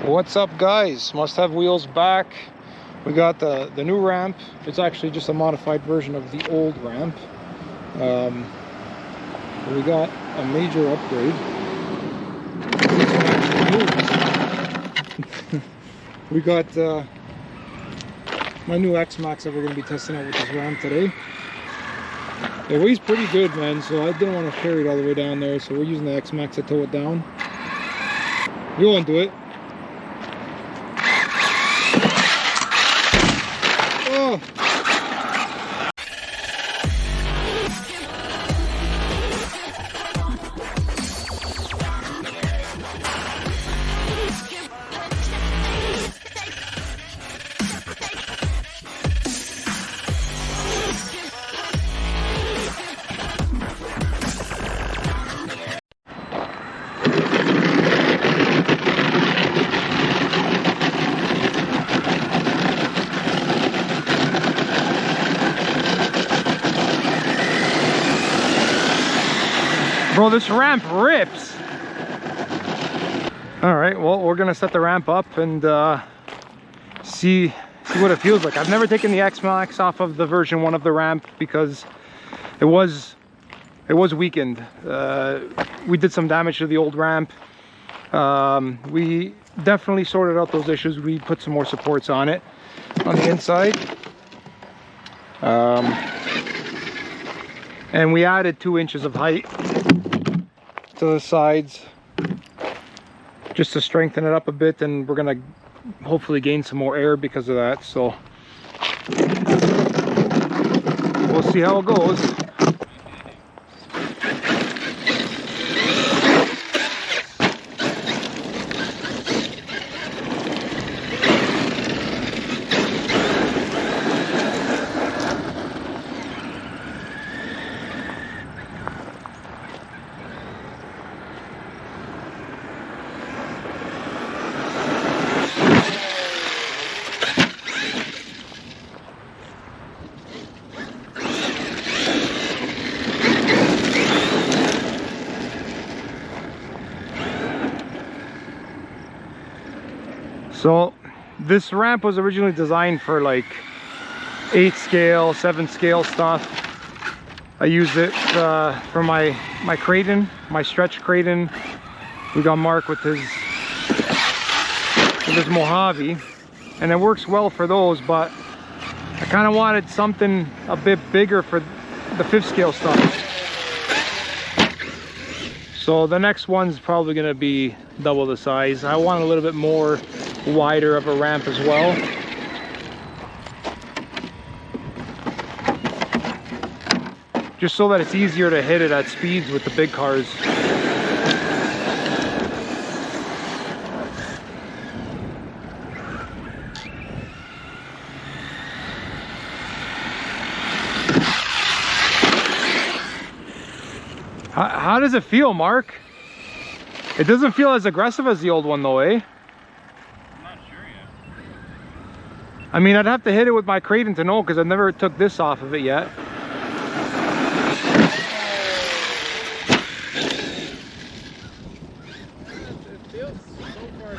What's up, guys? Must Have Wheels back. We got the new ramp. It's actually just a modified version of the old ramp. We got a major upgrade. We got my new X-MAXX that we're going to be testing out with this ramp today. It weighs pretty good, man, so I didn't want to carry it all the way down there, so we're using the X-MAXX to tow it down. You want to do it? Oh! Bro, this ramp rips. All right, well, we're gonna set the ramp up and see what it feels like. I've never taken the X-MAXX off of the version 1 of the ramp because it was weakened. We did some damage to the old ramp. We definitely sorted out those issues. We put some more supports on it on the inside. And we added 2 inches of height to the sides just to strengthen it up a bit, and we're gonna hopefully gain some more air because of that, so we'll see how it goes. So this ramp was originally designed for like 8 scale, 7 scale stuff. I used it for my Kraton, my stretch Kraton. We got Mark with his Mojave, and it works well for those, but I kind of wanted something a bit bigger for the 5th scale stuff. So the next one's probably going to be double the size. I want a little bit more wider of a ramp as well. Just so that it's easier to hit it at speeds with the big cars. How does it feel, Mark? It doesn't feel as aggressive as the old one though, eh? I mean, I'd have to hit it with my Kraton to know, because I never took this off of it yet. It feels so far.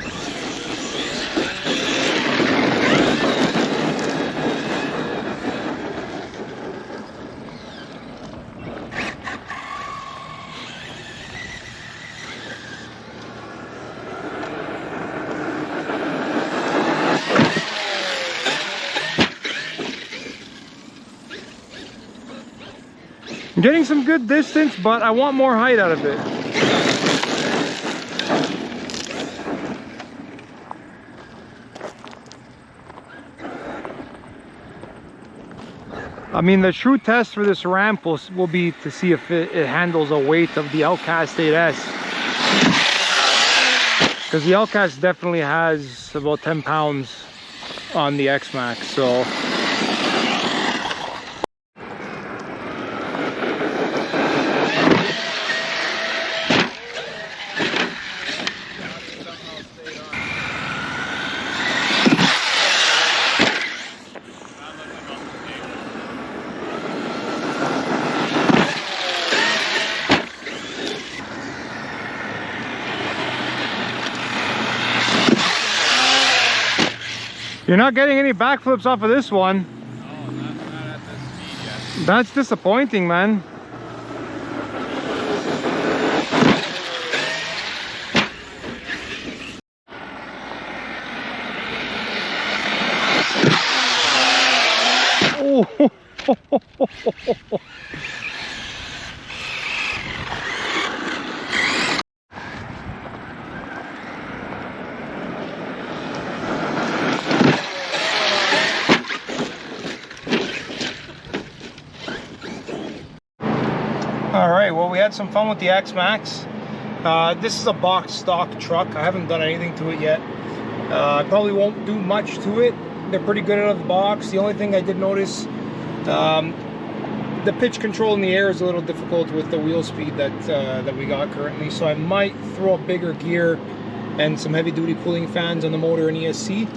I'm getting some good distance, but I want more height out of it. I mean, the true test for this ramp will be to see if it handles a weight of the Outcast 8S. Because the Outcast definitely has about 10 pounds on the X-MAXX, so... You're not getting any backflips off of this one. No, not at this speed yet. That's disappointing, man. Oh. All right, well, we had some fun with the X-MAXX. This is a box stock truck. I haven't done anything to it yet. I probably won't do much to it. They're pretty good out of the box. The only thing I did notice, the pitch control in the air is a little difficult with the wheel speed that we got currently. So I might throw a bigger gear and some heavy duty cooling fans on the motor and ESC.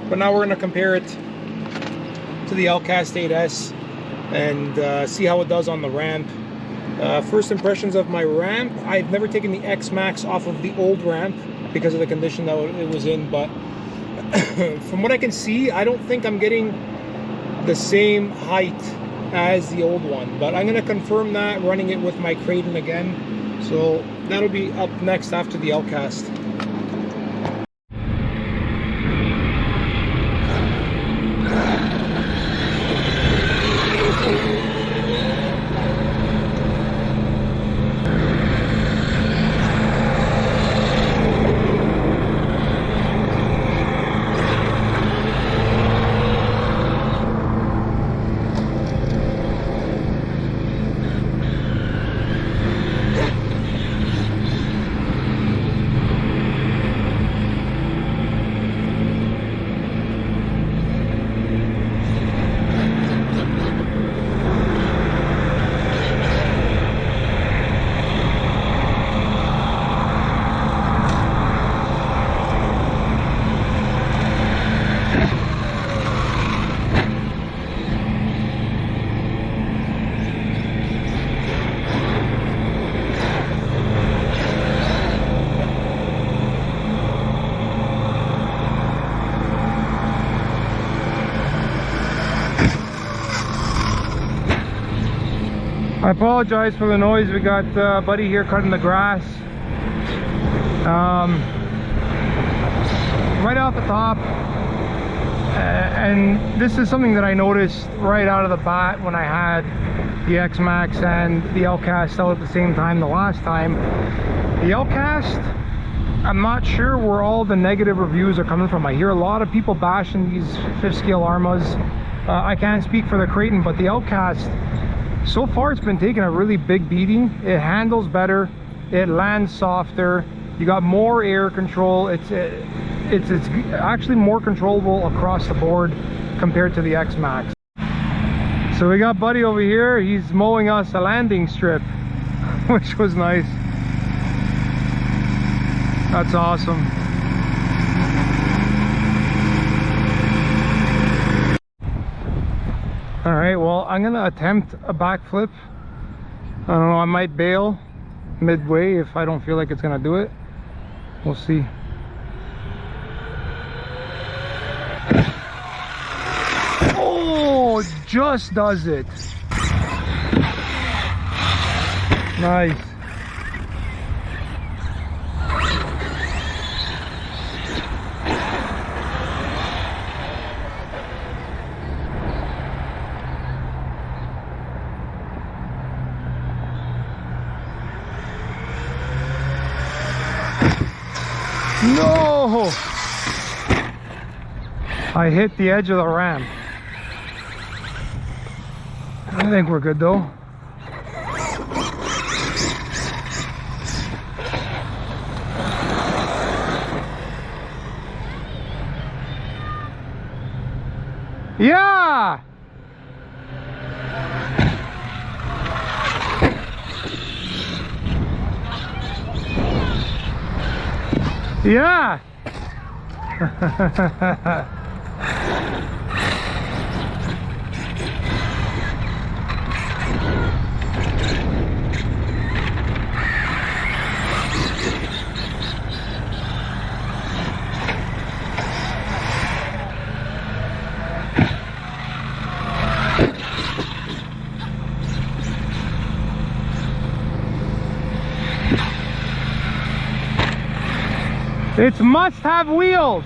But now we're gonna compare it to the Outcast 8S and see how it does on the ramp. First impressions of my ramp: I've never taken the X-MAXX off of the old ramp because of the condition that it was in, but from what I can see, I don't think I'm getting the same height as the old one, but I'm going to confirm that running it with my Kraton again. So that'll be up next after the Outcast. I apologize for the noise. We got Buddy here cutting the grass. Right off the top, and this is something that I noticed right out of the bat when I had the X-MAXX and the Outcast out at the same time the last time. The Outcast, I'm not sure where all the negative reviews are coming from. I hear a lot of people bashing these 5th scale Armas. I can't speak for the Kraton, but the Outcast, so far it's been taking a really big beating. It handles better, it lands softer, you got more air control. It's actually more controllable across the board compared to the X-MAXX. So we got Buddy over here, he's mowing us a landing strip, which was nice. That's awesome. All right, well, I'm gonna attempt a backflip. I don't know, I might bail midway if I don't feel like it's gonna do it. We'll see. Oh, just does it. Nice. No! I hit the edge of the ramp. I think we're good though. Yeah! Yeah! It's must-have wheels.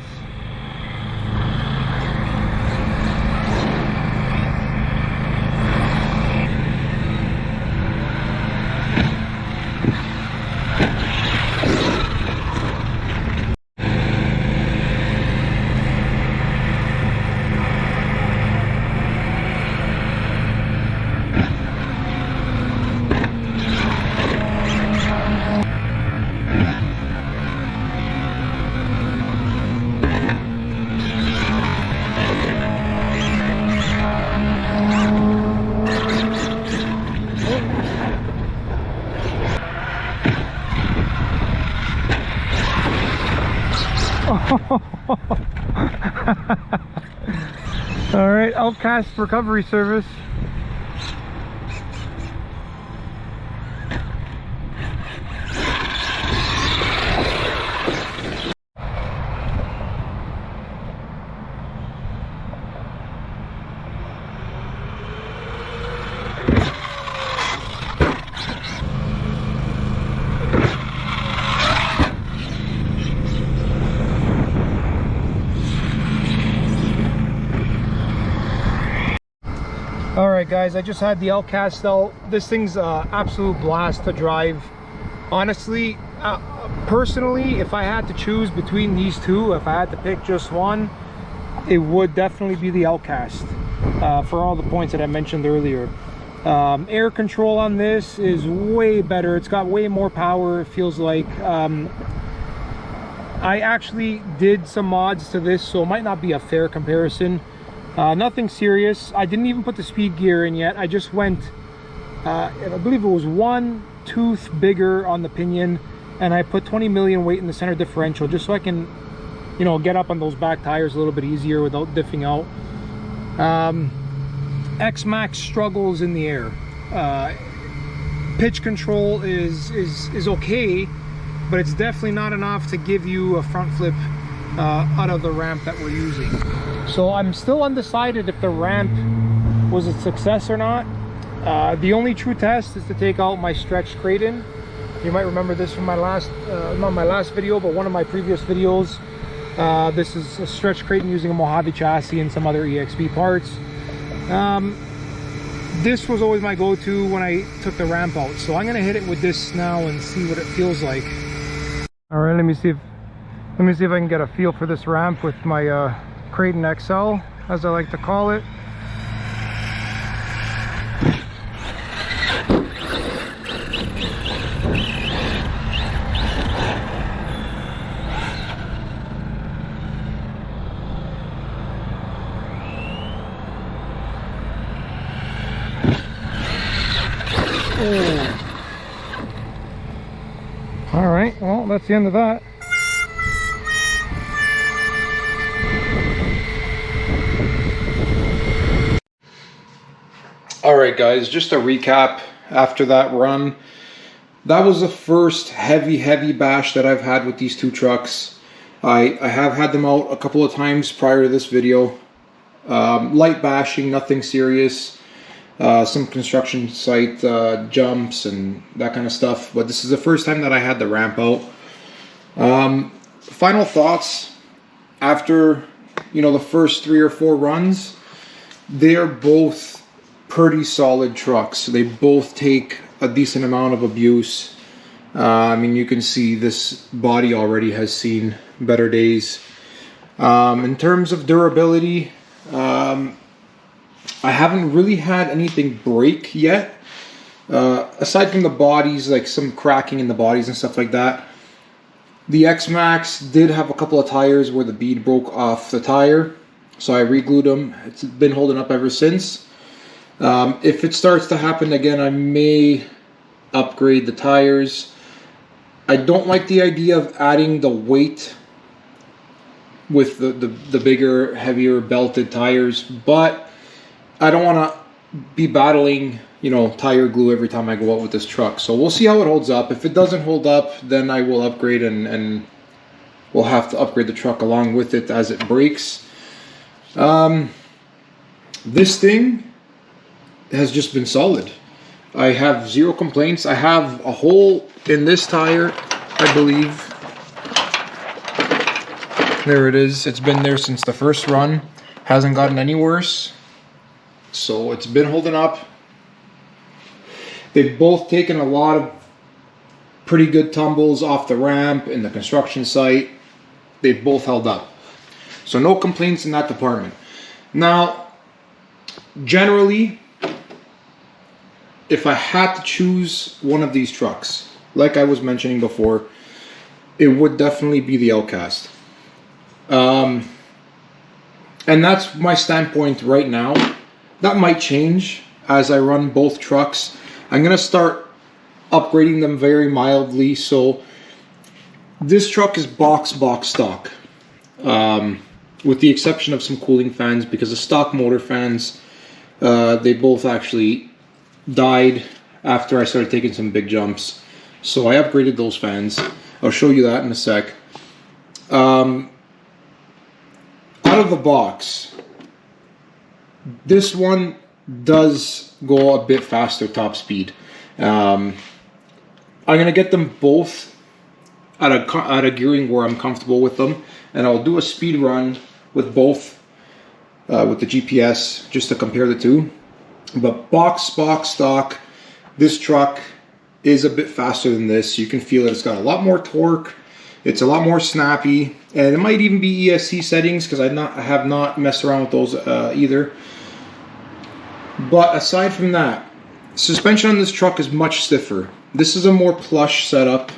All right, Outcast recovery service. Alright guys, I just had the Outcast out. This thing's an absolute blast to drive. Honestly, personally, if I had to choose between these two, if I had to pick just one, it would definitely be the Outcast, for all the points that I mentioned earlier. Air control on this is way better. It's got way more power, it feels like. I actually did some mods to this, so it might not be a fair comparison. Nothing serious. I didn't even put the speed gear in yet. I just went, I believe it was 1 tooth bigger on the pinion, and I put 20 million weight in the center differential just so I can, you know, get up on those back tires a little bit easier without diffing out. X-MAXX struggles in the air. Pitch control is okay, but it's definitely not enough to give you a front flip out of the ramp that we're using. So I'm still undecided if the ramp was a success or not. The only true test is to take out my stretched Kraton. You might remember this from my last, not my last video, but one of my previous videos. This is a stretched Kraton using a Mojave chassis and some other EXP parts. This was always my go-to when I took the ramp out. So I'm gonna hit it with this now and see what it feels like. All right, let me see if I can get a feel for this ramp with my Kraton XL, as I like to call it. All right, well, that's the end of that. Alright guys, just a recap after that run. That was the first heavy bash that I've had with these two trucks. I have had them out a couple of times prior to this video. Light bashing, nothing serious. Some construction site jumps and that kind of stuff. But this is the first time that I had the ramp out. Final thoughts after, you know, the first 3 or 4 runs. They're both pretty solid trucks. They both take a decent amount of abuse. I mean, you can see this body already has seen better days. In terms of durability, I haven't really had anything break yet. Aside from the bodies, like some cracking in the bodies and stuff like that. The XMAXX did have a couple of tires where the bead broke off the tire, so I re-glued them. It's been holding up ever since. If it starts to happen again, I may upgrade the tires. I don't like the idea of adding the weight with the bigger, heavier belted tires, but I don't want to be battling, you know, tire glue every time I go out with this truck. So we'll see how it holds up. If it doesn't hold up, then I will upgrade and we'll have to upgrade the truck along with it as it breaks. This thing has just been solid. I have 0 complaints. I have a hole in this tire, I believe. There it is. It's been there since the first run. Hasn't gotten any worse. So it's been holding up. They've both taken a lot of pretty good tumbles off the ramp in the construction site. They've both held up. So no complaints in that department. Now, generally, if I had to choose one of these trucks, like I was mentioning before, it would definitely be the Outcast. And that's my standpoint right now. That might change as I run both trucks. I'm going to start upgrading them very mildly. So this truck is box stock, with the exception of some cooling fans, because the stock motor fans, they both actually died after I started taking some big jumps. So I upgraded those fans. I'll show you that in a sec. Out of the box, this one does go a bit faster top speed. I'm gonna get them both at a gearing where I'm comfortable with them, and I'll do a speed run with both with the GPS just to compare the two. But box stock, this truck is a bit faster than this. You can feel it. It's got a lot more torque. It's a lot more snappy, and it might even be ESC settings because I have not messed around with those either. But aside from that, suspension on this truck is much stiffer. This is a more plush setup.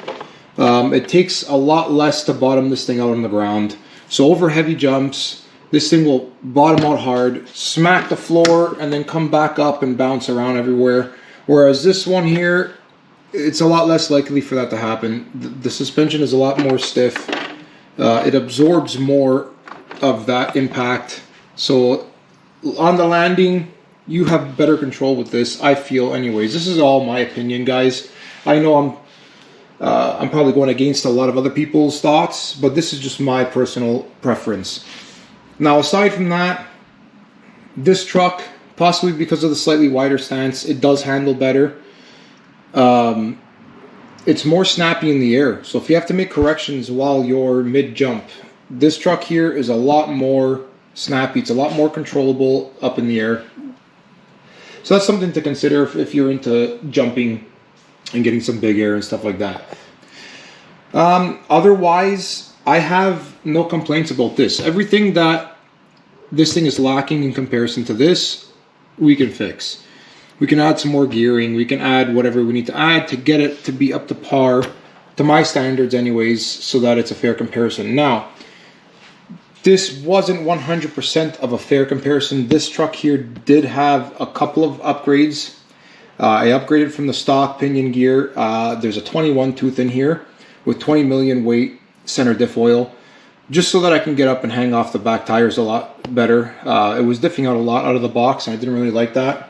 It takes a lot less to bottom this thing out on the ground. So over heavy jumps, this thing will bottom out hard, smack the floor, and then come back up and bounce around everywhere. Whereas this one here, it's a lot less likely for that to happen. The suspension is a lot more stiff. It absorbs more of that impact. So on the landing, you have better control with this, I feel anyways. This is all my opinion, guys. I know I'm probably going against a lot of other people's thoughts, but this is just my personal preference. Now, aside from that, this truck, possibly because of the slightly wider stance, it does handle better. It's more snappy in the air. So if you have to make corrections while you're mid-jump, this truck here is a lot more snappy. It's a lot more controllable up in the air. So that's something to consider if you're into jumping and getting some big air and stuff like that. Otherwise, I have no complaints about this. Everything that this thing is lacking in comparison to this, we can fix. We can add some more gearing. We can add whatever we need to add to get it to be up to par, to my standards anyways, so that it's a fair comparison. Now, this wasn't 100% of a fair comparison. This truck here did have a couple of upgrades. I upgraded from the stock pinion gear. There's a 21 tooth in here with 20 million weight center diff oil, just so that I can get up and hang off the back tires a lot better. It was diffing out a lot out of the box, and I didn't really like that.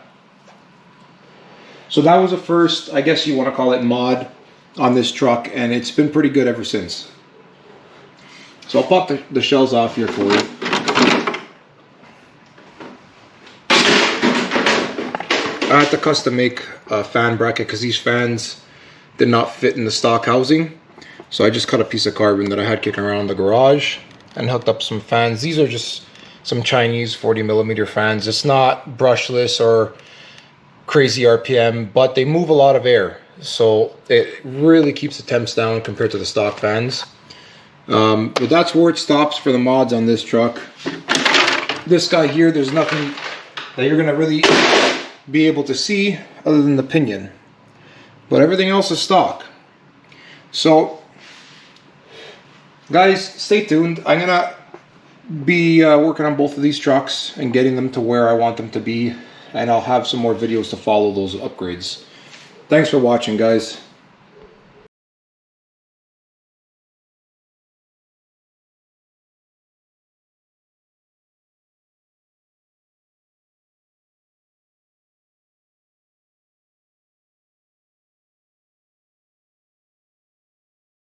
So that was a first, I guess you want to call it, mod on this truck, and it's been pretty good ever since. So I'll pop the shells off here for you. I had to custom make a fan bracket because these fans did not fit in the stock housing. So I just cut a piece of carbon that I had kicking around the garage and hooked up some fans. These are just some Chinese 40mm fans. It's not brushless or crazy RPM, but they move a lot of air. So it really keeps the temps down compared to the stock fans. But that's where it stops for the mods on this truck. This guy here, there's nothing that you're gonna really be able to see other than the pinion, but everything else is stock. So guys, stay tuned. I'm gonna be working on both of these trucks and getting them to where I want them to be, and I'll have some more videos to follow those upgrades. Thanks for watching, guys.